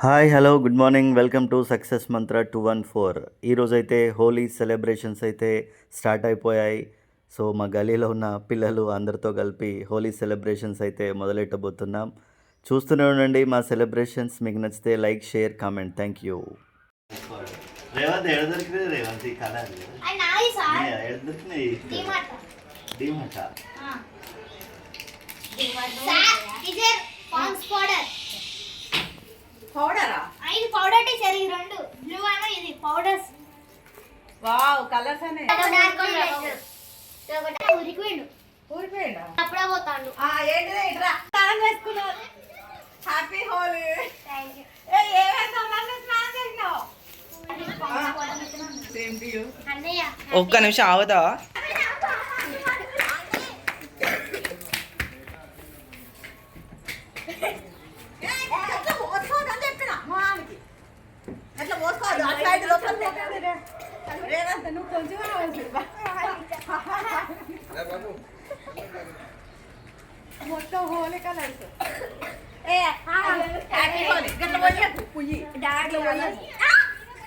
Hi hello good morning welcome to success మంత్ర 214. ఈరోజైతే Holi celebrations అయితే start అయిపోయాయి. సో మా గలీలో ఉన్న పిల్లలు అందరితో కలిపి హోలీ సెలబ్రేషన్స్ అయితే మొదలెట్టబోతున్నాం. చూస్తూనే ఉండండి మా సెలబ్రేషన్స్. మీకు నచ్చితే like, share, comment. Thank you. Revanth ఎడ దొరికింది రేవంత్ ఈ కలర్ ఎడ దొరికినాయి డిమార్ట్ పౌడరా ఇది పౌడర్ టీచర్ ఈ రెండు బ్లూ అను ఇది పౌడర్స్ వావ్ కలర్స్ అనే డార్క్ ఒకటి ఊరికిపోయిండు ఊరిపోయిండా అప్పుడే పోతాడు ఏంటిదే ఇట్రా స్నానం చేసుకున్నారు హ్యాపీ హోలీ థాంక్యూ ఏ ఏమైందో నన్ను స్నానం చేసినావు సేమ్ టు యు అన్నయ్య ఒక్క నిమిషం ఆగుతావా? మొత్తం హోలీ కలర్స్ హ్యాపీ హోలీ గట్ల పోయకు పుయ్యి daddy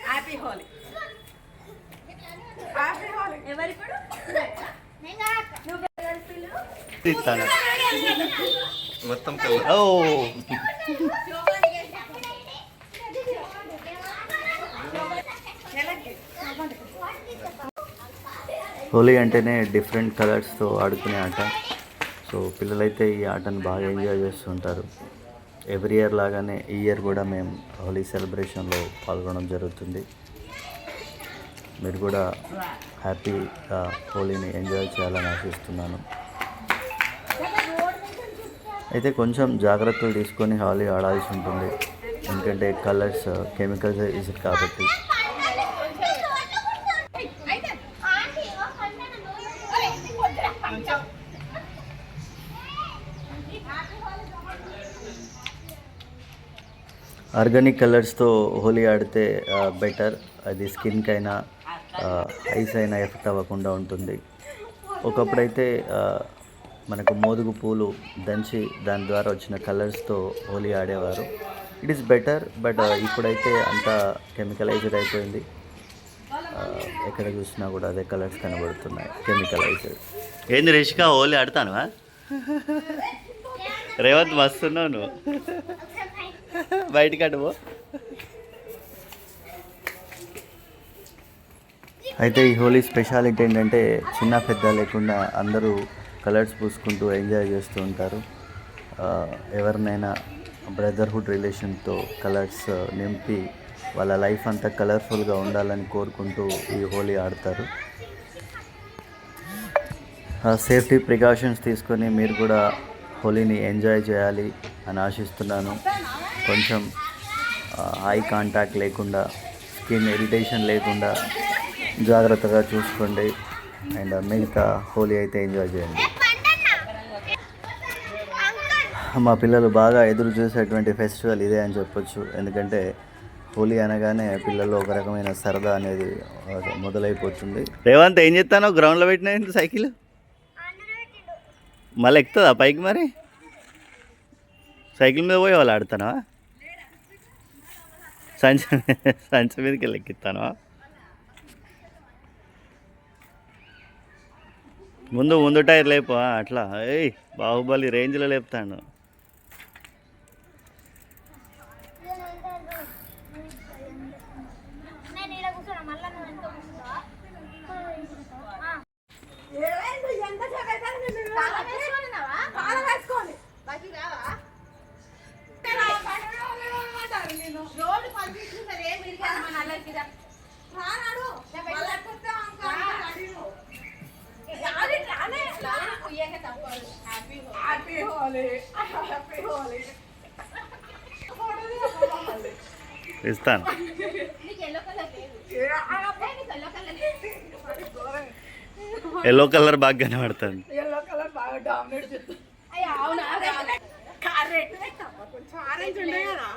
happy Holi happy Holi ఎవరి ఇప్పుడు ఇస్తాను మొత్తం కలర్. ఓ హోలీ అంటేనే డిఫరెంట్ కలర్స్తో ఆడుకునే ఆట. సో పిల్లలైతే ఈ ఆటను బాగా ఎంజాయ్ చేస్తుంటారు. ఎవ్రీ ఇయర్ లాగానే ఈ ఇయర్ కూడా మేము హోలీ సెలబ్రేషన్లో పాల్గొనడం జరుగుతుంది. మీరు కూడా హ్యాపీగా హోలీని ఎంజాయ్ చేయాలని ఆశిస్తున్నాను. అయితే కొంచెం జాగ్రత్తలు తీసుకొని హోలీ ఆడాల్సి ఉంటుంది, ఎందుకంటే కలర్స్ కెమికల్స్ యూజ్ కాబట్టి. ఆర్గానిక్ కలర్స్తో హోలీ ఆడితే బెటర్. అది స్కిన్కి అయినా ఐస్ అయినా ఎఫెక్ట్ అవ్వకుండా ఉంటుంది. ఒకప్పుడైతే మనకు మోదుగు పూలు దంచి దాని ద్వారా వచ్చిన కలర్స్తో హోలీ ఆడేవారు. It is better. బట్ ఇప్పుడైతే అంతా కెమికలైజ్డ్ అయిపోయింది. ఎక్కడ చూసినా కూడా అదే కలర్స్ కనబడుతున్నాయి, కెమికలైజ్డ్. ఏంది రిషిక హోలీ ఆడతానువా? రేవంత్ వస్తున్నావు నువ్వు బయటికి అడుగు. అయితే ఈ హోలీ స్పెషాలిటీ ఏంటంటే చిన్న పెద్ద లేకుండా అందరూ కలర్స్ పూసుకుంటూ ఎంజాయ్ చేస్తూ ఉంటారు. ఎవరినైనా బ్రదర్హుడ్ రిలేషన్తో కలర్స్ నింపి వాళ్ళ లైఫ్ అంతా కలర్ఫుల్గా ఉండాలని కోరుకుంటూ ఈ హోలీ ఆడతారు. సేఫ్టీ ప్రికాషన్స్ తీసుకొని మీరు కూడా హోలీని ఎంజాయ్ చేయాలి అని ఆశిస్తున్నాను. కొంచెం ఐ కాంటాక్ట్ లేకుండా, స్కిన్ ఇరిటేషన్ లేకుండా జాగ్రత్తగా చూసుకోండి. అండ్ మిగతా హోలీ అయితే ఎంజాయ్ చేయండి. మా పిల్లలు బాగా ఎదురు చూసేటువంటి ఫెస్టివల్ ఇదే అని చెప్పొచ్చు. ఎందుకంటే హోలీ అనగానే పిల్లల్లో ఒక రకమైన సరదా అనేది మొదలైపోతుంది. రేవంత్ ఏం చెప్తానో గ్రౌండ్లో పెట్టిన సైకిల్ మళ్ళీ ఎక్కుతుందా పైకి? మరి సైకిల్ మీద పోయి వాళ్ళు ఆడుతానా? సంచి మీదకి వెళ్ళి ఎక్కిస్తాను. ముందు టైర్ లేపో అట్లా. ఏయ్ బాహుబలి రేంజ్లో లేపుతాను. ఇస్తాను. ఎల్లో కలర్ బాగా కనబడుతుంది. ఎల్లో కలర్ బాగా డామినేట్ చేస్తుంది. ఆరెంజ్ ఉండే కదా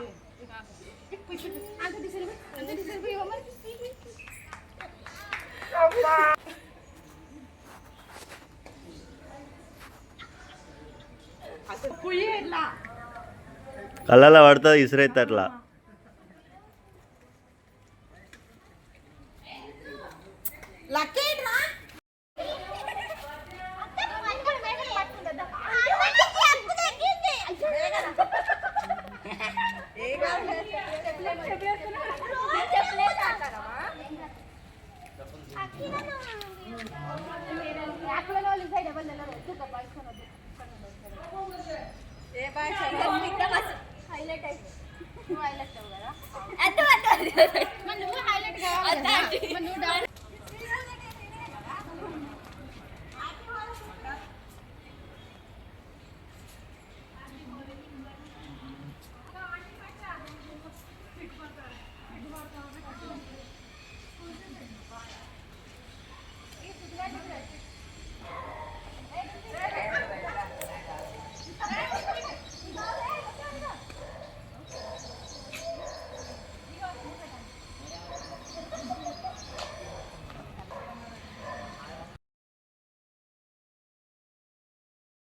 కళ్ళలో పడుతుంది, ఇసురైతే అట్లా. లక్కేట్రా ఏ భాష హైలైట్ అయిపోయింది హైలైట్ అవ్వు కదా